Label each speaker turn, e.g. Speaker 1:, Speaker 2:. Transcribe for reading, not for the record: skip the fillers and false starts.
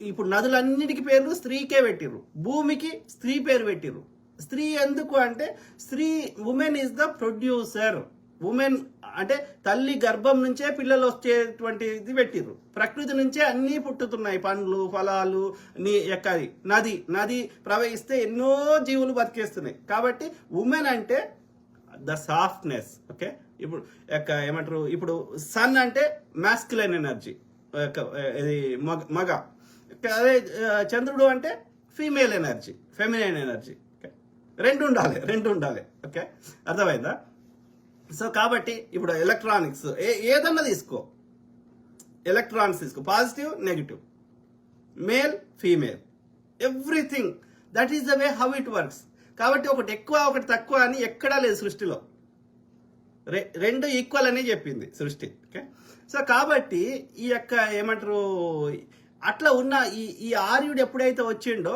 Speaker 1: ఇప్పుడు నదులన్నిటికీ పేర్లు స్త్రీకే పెట్టిర్రు, భూమికి స్త్రీ పేరు పెట్టిర్రు. స్త్రీ ఎందుకు అంటే women is the producer. Women అంటే తల్లి గర్భం నుంచే పిల్లలు వచ్చేటువంటిది పెట్టిర్రు. ప్రకృతి నుంచే అన్నీ పుట్టుతున్నాయి, పండ్లు ఫలాలు నది ప్రవహిస్తే ఎన్నో జీవులు బతికేస్తున్నాయి. కాబట్టి ఉమెన్ అంటే ద సాఫ్ట్నెస్. ఓకే, ఇప్పుడు ఏమంటారు, ఇప్పుడు సన్ అంటే మాస్కులైన్ ఎనర్జీ, ఇది మగ. అదే చంద్రుడు అంటే ఫీమేల్ ఎనర్జీ, ఫెమినైన్ ఎనర్జీ. రెండు ఉండాలి. ఓకే, అర్థమైందా? సో కాబట్టి ఇప్పుడు ఎలక్ట్రానిక్స్ ఏదన్నా తీసుకో, ఎలక్ట్రానిక్స్ తీసుకో, positive negative, male female, everything that is the way how it works. కాబట్టి ఒకటి ఎక్కువ ఒకటి తక్కువ అని ఎక్కడా లేదు సృష్టిలో. రెండు ఈక్వల్ అని చెప్పింది సృష్టి. ఓకే, సో కాబట్టి ఈ యొక్క ఏమంటారు, అట్లా ఉన్న ఈ ఆర్యుడు ఎప్పుడైతే వచ్చిండో